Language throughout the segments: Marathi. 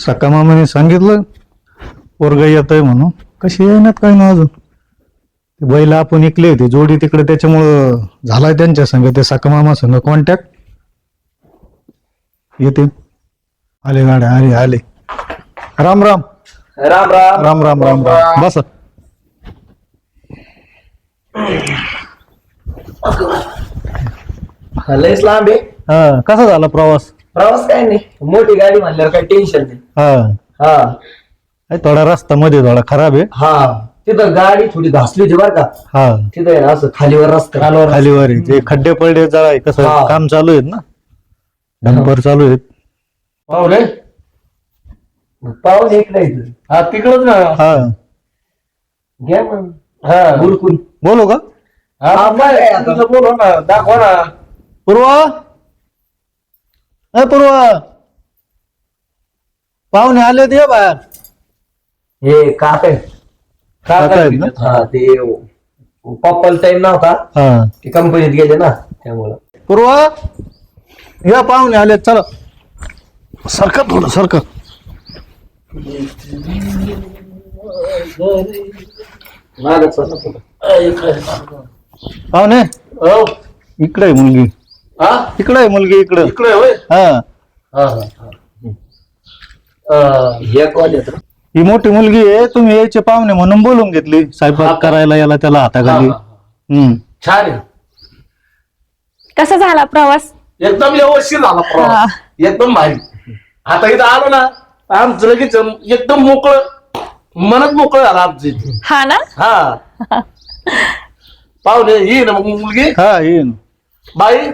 सका मामाने सांगितलं पोरगा येत आहे म्हणून. कशी येणार काय ना अजून. ते बैल आपण इकले होते जोडी तिकडे, त्याच्यामुळं झालाय त्यांच्या संग, ते सका मामा संग कॉन्टॅक्ट. येते आले गाड्या, आले आले. राम राम राम राम राम राम राम राम. बस. लयच लांब आहे. हा, कसा झाला प्रवास? प्रवास काय नाही, मोठी गाडी म्हणल्यावर काही टेन्शन नाही. हा, हा थोडा रस्ता मध्ये थोडा खराब आहे. हा तिथं गाडी थोडी घासली होती बरं का. हा, तिथं आहे ना असं खालीवर रस्ता खालीवर आहे. ते खड्डे पडले जरा आहे, कसं हा. काम चालू आहेत ना, डंपर चालू आहेत. पाहुणे पाऊस इकडे इथं. हा तिकडच ना. हा, घ्या मग हा बुरकून. बोलू का? हा काय आहे आता? तुझं बोलव ना, दाखवा ना. पूर्वा, ए पूर्वा, पाहुणे आले ते बाहेर. हे काका काका आहेत ना? हा ते पप्पाला टाइम नव्हता, हा, ते कंपनीत गेले ना त्यामुळं. पूर्वा, या पाहुणे आले, चला सरका थोडं सरका. मागच होता पुढं. पाहुणे हो. इकडे आहे मुलगी, हा इकडे आहे मुलगी, इकडे. इकडे होय. हा, हा हा हा. हे कोण येत? ही मोठी मुलगी आहे, तुम्ही यायचे पाहुणे म्हणून बोलून घेतली स्वयंपाक करायला, याला त्याला हाताखाली. हम्म. छान आहे, कसा झाला प्रवास? एकदम व्यवस्थित झाला प्रवास, एकदम भारी. आता इथं आलो ना आमचं लगेच एकदम मोकळं, मनच मोकळं झालं आमचं इथे. हा ना. हा पाहुणे ही ना मग मुलगी. हा, येईन. बाई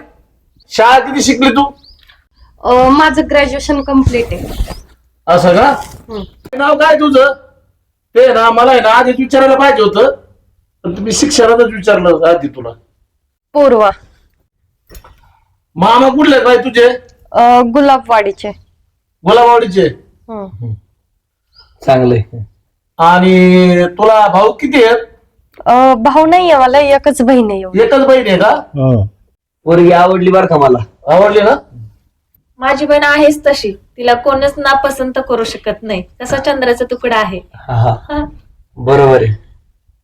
शाळा किती शिकली तू? माझं ग्रॅज्युएशन कम्प्लीट आहे. असं का? नाव काय तुझं? ते ना मला आहे ना आधीच विचारायला पाहिजे होतं, पण तुम्ही शिक्षणातच विचारलं आधी तुला. पूर्वा. मामा कुठले आहेत बाई तुझे? गुलाबवाडीचे. गुलाबवाडीचे. हम्म. चांगलंय. आणि तुला भाऊ किती आहेत? भाऊ नाहीये मला, एकच बहीण आहे एवढी. एकच बहीण आहे का? हो. पोरगी आवडली बरं का मला. आवडली ना? माझी बहीण आहेच तशी, तिला कोणच नापसंत करू शकत नाही, तसा चंद्राचा तुकडा आहे. हा बरोबर आहे.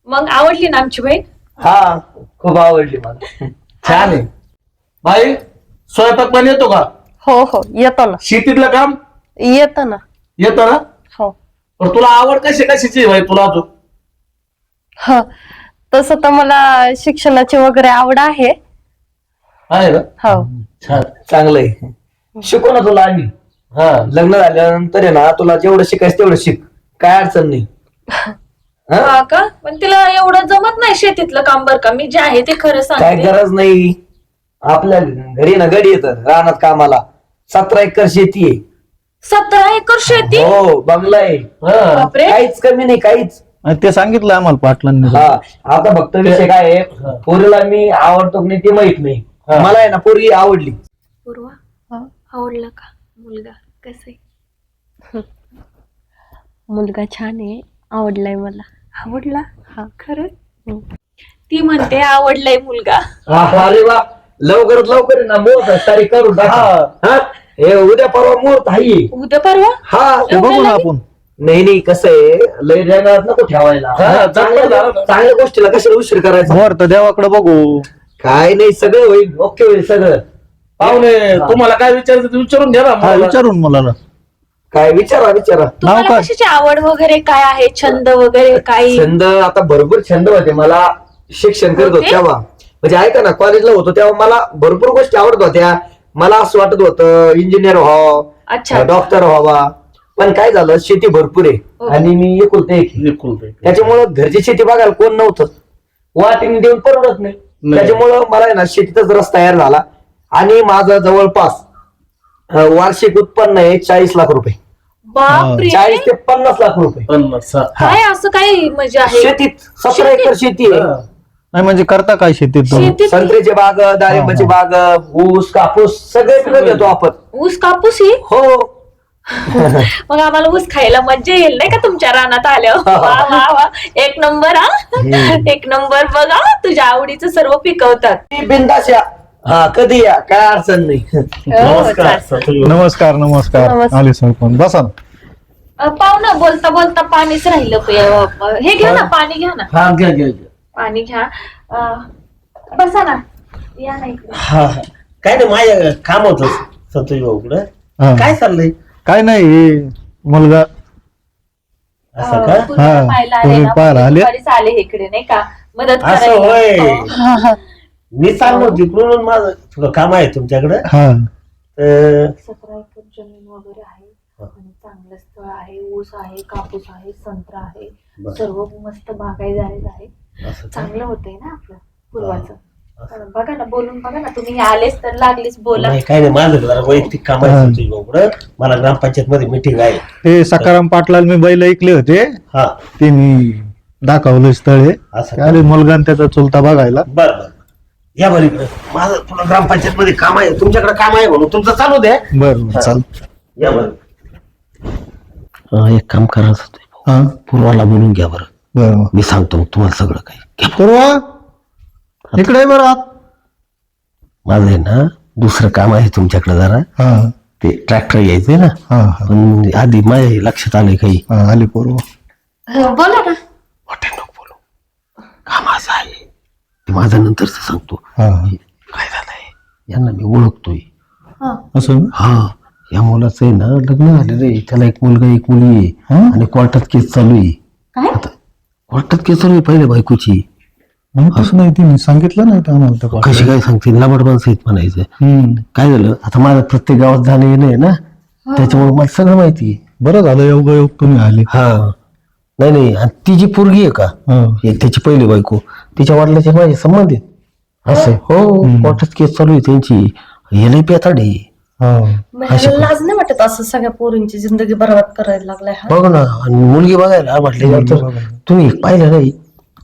मग आवडली ना आमची बहीण? हा खूप आवडली मला. छान आहे. बाई स्वयंपाक पण येतो का? हो हो, येतो ना, शेतीतलं काम येतो ना. येतं ना? हो पण तुला आवड कशाची आहे बाई तुला अजून? ह, तसं तर मला शिक्षणाची वगैरे आवड आहे. आहे ना? हो. छान. चांगलंय. शिकू ना तुला आम्ही. हा लग्न झाल्यानंतर आहे ना तुला जेवढं शिकायचं तेवढं शिक, काय अडचण नाही. हा? हा का? पण तिला एवढं जमत नाही शेतीतलं काम, बरं का. मी जे आहे ते खरं काय सांगते. गरज नाही. आपल्या घरी ना गडी येत रानात कामाला. 17 एकर शेती आहे. 17 एकर शेती? हो बंगला आहे. हा. बापरे. काहीच कमी नाही काहीच. आणि ते सांगितलं आम्हाला पाटलांनी. हा आता फक्त विषय काय आहे, पोरीला मी आवडतो की नाही ते माहित नाही. हा. मला आहे ना पोरगी आवडली. पूर्वा, आवडला का मुलगा? कसं आहे? मुलगा छान आहे, आवडलाय मला. आवडला? हा. खरं? ती म्हणते आवडलाय मुलगा. अरे वा, लवकरात लवकर आहे ना मुहूर्त तारीख करून टाका. हा? हे उद्या परवा मुहूर्त आहे. उद्या परवा? हा ते बघू ना आपण. नाही कसं आहे, लय जगात नको ठेवायला. हा, चांगलं झालं ना. चांगल्या गोष्टीला कशाला उशीर करायचा. वर तर देवाकडे बघू. काय नाही, सगळं होईल, ओके होईल सगळं. पाहुणे तुम्हाला काय विचारायचं ते विचारून घ्या ना हा, मला. विचारून मुलाला. काय विचारा नाव तुम्हाला काय? कशाची आवड वगैरे काय आहे? छंद वगैरे काही? छंद आता भरपूर छंद होते मला. शिक्षण करत होतो होते? तेव्हा, म्हणजे ऐका ना, कॉलेजला होतो तेव्हा मला भरपूर गोष्टी आवडत होत्या. मला असं वाटत होतं इंजिनियर अच्छा. व्हावं, डॉक्टर व्हावा. पण काय झालं, शेती भरपूर आहे ओके. आणि मी एकुलते एक. एकुलते एक. त्याच्यामुळं घरची शेती बघायला कोण नव्हतं. वाटीने देऊन परवडत नाही. त्याच्यामुळं मला आहे ना शेतीतच रस तयार झाला. आणि माझं जवळपास वार्षिक उत्पन्न आहे 40 लाख रुपये. बापरे. 40 ते 50 लाख रुपये 50. काय असं काही म्हणजे आहे? शेतीत. 17 एकर शेती आहे. हा. नाही म्हणजे करता काय शेतीत तुम्ही? शेतीत संत्र्याची बाग, डाळिंबाची बाग, ऊस, कापूस सगळे पिकं घेतो आपण. ऊस कापूस ही? हो. मग आम्हाला ऊस खायला मज्जा येईल नाही का तुमच्या रानात आल्यावर? वा वा वा, एक नंबर. हा, एक नंबर. बघा तुझ्या आवडीचं सर्व पिकवतात. ती बिनधास्त या. हा कधी या, काय अडचण नाही. हो, नमस्कार. चालेल. नमस्कार नमस्कार. नमस्कार. आले सरपंच, बसा ना. पाहुणा बोलता बोलता पाणीच राहिलं हे घ्या ना, पाणी घ्या ना, हा घ्या घ्या घ्या. पाणी घ्या. बसा ना, या ना इकडे. हा हा. काय नाही माझ्या काम होत संतोष भाऊ हा. कुठं काय चाललंय काय नाही हे मुलगा असं का पूर्वीला हा, पाहायला आले पूर्वी ना, पाहायला आले. दुपारीच आले इकडे नाही का, मदत असं होय करायला. मी चाललो तिकडून माझं थोडं काम आहे तुमच्याकडे हा 17 एकर जमीन वगैरे आहे आणि चांगलं स्थळ आहे, ऊस आहे, कापूस आहे, संत्रा आहे, बरं. सर्व मस्त बागायतदारी आहे. असं का? चांगलं होतंय ना आपलं पूर्वाचं. बघा ना, बोलून बघा ना, तुम्ही आलेच तर लागलीच बोला. नाही काय नाही माझं जरा वैयक्तिक काम आहे संतोष भाऊ कुठं मला ग्रामपंचायत मध्ये मिटिंग आहे ते सकाराम पाटलाला मी बैल ऐकले होते हा ते मी दाखवलं स्थळ हे असं ते आले मुलगा आणि त्याचा चुलता बघायला. बर बर या बरं इकडं माझं थोडं ग्रामपंचायत मध्ये काम आहे तुमच्याकडे काम आहे म्हणून तुमचं चालू द्या बरं चाल. या बरं एक काम करायचं होतं हा पूर्वाला बोलून घ्या बरं बरं मी सांगतो मग तुम्हाला सगळं काही घ्या. पूर्वा इकडे आहे बरं आत. माझं आहे ना दुसरं काम आहे तुमच्याकडे जरा हा ते ट्रॅक्टर यायचंय ना हा हा पण आधी माझ्या लक्षात आलंय काही हा, आली पूर्वा. बोला ना. मोठ्या नको बोलू काम असं आहे ते माझ्या नंतरच सांगतो हा काय झालंय यांना मी ओळखतोय असं ना? हा या मुलाचं आहे ना लग्न झालेलं आहे त्याला एक मुलगा एक मुली आहे हा? आणि कोर्टात केस चालू आहे काय? आता कोर्टात केस चालू आहे पहिल्या बायकोची नाही तसं नाही तिने सांगितलं नाही ते आम्हाला त्या कशी पाटलाला. काय सांगते लबाड माणसं आहेत म्हणायचं हम्म. काय झालं आता माझं प्रत्येक गावात जाणं येणं आहे ना त्याच्यामुळे मला सगळं माहिती आहे बरं झालं योग तुम्ही आले. हा नाही नाही आणि ती जी पोरगी आहे का हा. एक त्याची पहिली बायको तिच्या वडिलाचे माझे संबंध आहेत असं हो कोर्टात केस चालू आहे त्यांची हे लई पेताडे हा. मला लाज नाही वाटत असं सगळ्या पोरींची जिंदगी बरबाद करायला लागलाय हा. बघ ना आणि मुलगी बघायला म्हटल्यानंतर तुम्ही पाहिलं नाही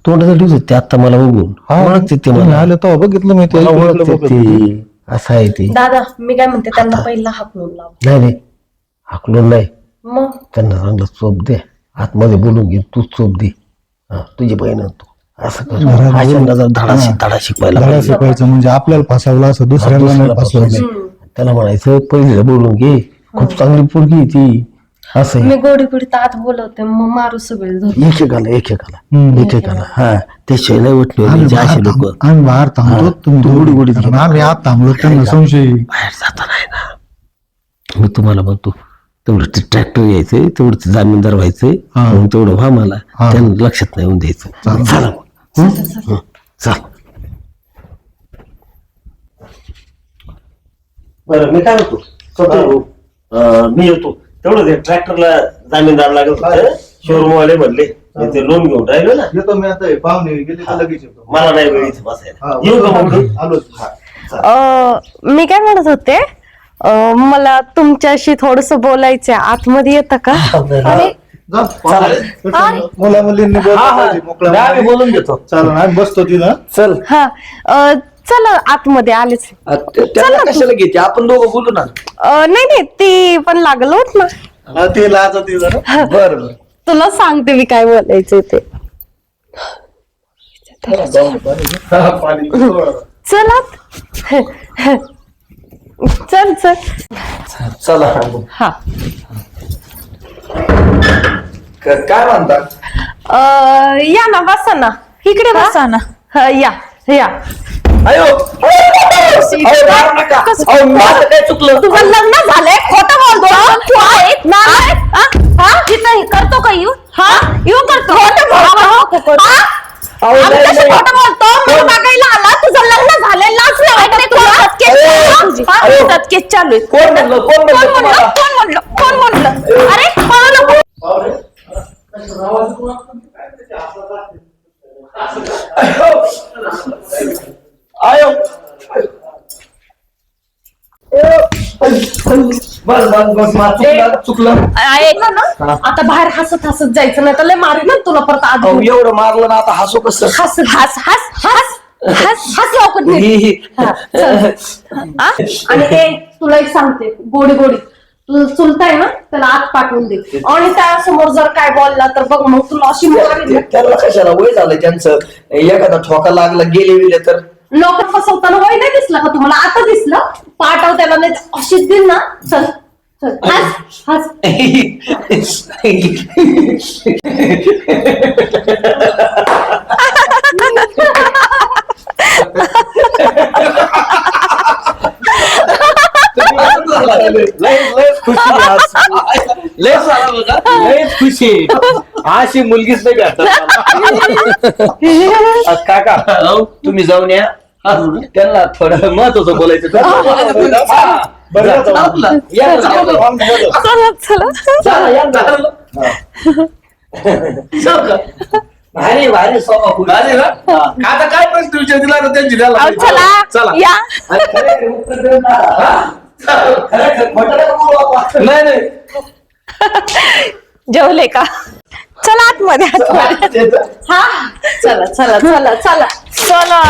तोंड दिली होते आता मला बघून ओळखते ते तुम्ही मला आले तेव्हा बघितलं मी ते मला इकडं ओळखते बघत. ते असं आहे ते दादा मी काय म्हणते त्यांना पहिला हाकलून लाव. नाही नाही हाकलून नाही मग त्यांना चांगलं चोप दे आतमध्ये बोलून घे तू चोप दे हा, तुझी बहीण तू असं कर अशांना जर धडा शिकवायला धडा पाहिजे. शिकवायचं म्हणजे आपल्याला फसवलं असं दुसऱ्याला नाही दुसऱ्याला फसवायचं. फसवायचं. त्याला म्हणायचं पहिलीला बोलून घे खूप चांगली पोरगी आहे ती असं आहे. मी गोडी पिढी आत बोलवते मग मारू सगळे धरून. एकेकाला हा त्याशिवाय नाही आम्ही उठले बाहेर असे लोक थांब- आम्ही बाहेर थांबतो तुम्ही तू गोडी गोडीत कारण आम्ही आत थांबलो त्यांना संशय. बाहेर जाता नाही ना मी तुम्हाला म्हणतो तेवढं ते ट्रॅक्टर यायचंय तेवढं ते जामीनदार व्हायचंय हा. मग तेवढं व्हा मला हा. त्यांना लक्षात नाही येऊन द्यायचं चालेल. चला मग हं? चल बरं मी काय म्हणतो मी येतो तेवढं ते ट्रॅक्टरला जामीनदार लागत होतं शोरूम वाले म्हणले मी ते लोन घेऊन राहिलो ना येतो मी आता पाहुणे गेले तर लगेच येतो. मला नाही वेळ इथे बसायला येऊ का मग आलोच. मी काय म्हणत होते मला तुमच्याशी थोडस बोलायचंय आतमध्ये येतं का? मुला मुलींनी बोललं पाहिजे मोकळं. आम्ही बोलून घेतो. चालेल आम्ही बसतो तिथं. चल हा चला आतमध्ये आलेच. त्याला कशाला घेते आपण दोघं बोलू ना. नाही नाही ती पण लागल होत ना. हा, ते लाजते जरा. बरं तुला सांगते मी काय बोलायचं ते. चल आत. चल चल. चला हा काय म्हणता. या ना बसा ना इकडे बसा ना. या या. अयो मारू नका. अहो, माझं काय चुकलं. तुझं लग्न झालंय खोटं बोलतो तू आहे ना. तिथं करतो का येऊ येऊ करतो अहो, नाही, नाही. खोटं बोलतो मला बघायला आला तुझं लग्न झालंय लाच नाही वाटत तुला? केस चालू आहे. कोण म्हणलं कोण म्हणलं तुम्हाला. कोण म्हणलं अरे मला नको. आयो बस बस बस चुकलं. ऐक ना आता बाहेर हसत हसत जायचं नाही तर लय मारी ना तुला परत आत अहो, एवढं मारलं ना आता हसू कसं. हस हस हस हस हस हस लवकर नीट. ही, ही. हा, चल. हा? आणि ते तुला एक सांगते गोडी गोडी तू चुलताय ना त्याला आत पाठवून दे आणि त्यासमोर जर काय बोलला तर बघ मग तुला अशी मारीन ना. त्याला कशाला वय झालं त्यांचं एखादा ठोका लागला गेले तर लोक फसवताना वय नाही दिसलं का तुम्हाला? आता दिसलं पाठव त्याला नाही तर अशीच दिल ना. चल चल हस हस. लयच खुशी आहे आज. लयच खुशी आहे. अशी मुलगीच नाही भेटत. काका तुम्ही जाऊन या. त्यांना थोडं महत्वाचं बोलायचं. भारी भारी स्वभाव. आता काय प्रश्न विचार दिला तर त्यांची द्यायला अहो, पाहिजे. चला चला या. नाही नाही जेवले का? चला आतमध्ये आतमध्ये. हा चला चला चला चला. चला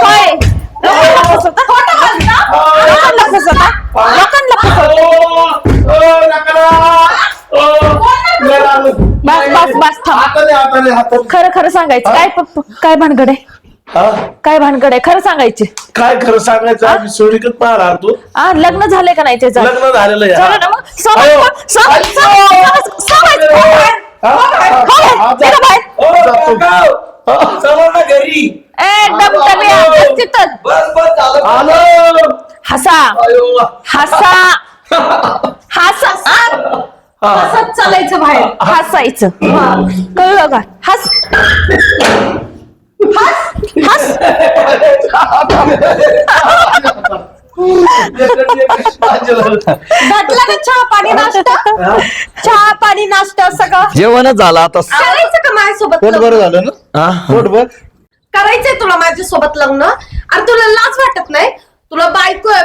काय लोकांना फसवता? लोकांना फसवता? लोकांना फसवता? बस बस बस थांब. हाताने खरं खरं सांगायचं. काय पप्पा काय भानगड आहे? काय भानगड आहे? खरं सांगायचे. काय खरं सांगायचं आम्ही सोडीकत पाहणार तू लग्न झालंय का नाही त्याचं? लग्न झालेलं आहे. चला ना मग. चला ना घरी. बस बस झालं. आलो हसा हसा हसा हसत चालायचं बाहेर. हसायचं. कळलं का? हस हस हस. घातला का चहा पाणी नाश्ता? चहा पाणी नाश्ता सगळं जेवणच झालं आता. करायचं का माझ्यासोबत पोट लग्न? बरं झालं ना? पोट बर. करायचंय तुला माझ्यासोबत लग्न? अरे तुला लाज वाटत नाही? तुला बायको आहे,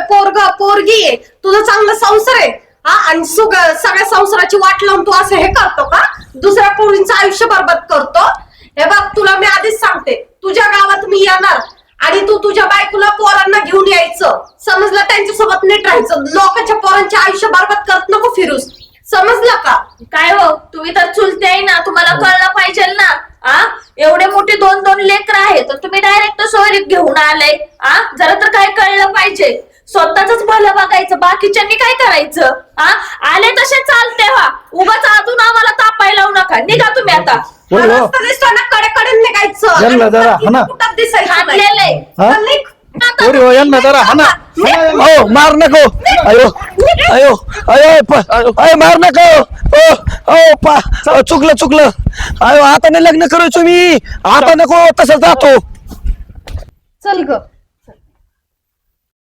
पोरगी आहे, तुझा चांगला संसार आहे हा, आणि सगळ्या संसाराची वाट लावून तू असं हे करतो का? दुसऱ्या पोरींचं आयुष्य बरबाद करतो. हे बघ तुला मी आधीच सांगते, तुझ्या गावात मी येणार आणि तू तुझ्या बायकोला पोरांना घेऊन यायचं. समजलं? त्यांच्यासोबत नीट राहायचं. लोकांच्या पोरांचे आयुष्य बरबाद करत नको फिरूस. समजलं का? काय हो, तुम्ही तर चुलते आहे ना, तुम्हाला कळलं पाहिजे ना. एवढे मोठे दोन दोन लेकर आहेत तर तुम्ही डायरेक्ट सोयरीत घेऊन आलाय. जरा तर काय कळलं पाहिजे. स्वतःच भलं बघायचं, बाकीच्यांनी काय करायचं? आले तसे चालते व्हा. उगाच अजून आम्हाला तापायला लावू नका. निघा तुम्ही आता. होय हो. रस्ता दिसतो ना, कडे निघायचं. यांना जरा आणि हाना. कुठं दिसायचं नाही. हाणलेलंय. हा? चल निघ. पोरी हो, यांना जरा हाना. अयो मार नको. अयो अयो अयो अयो मार नको. चुकलं. अयो आता नाही लग्न करायचो मी. आता नको तसं जातो. चल ग.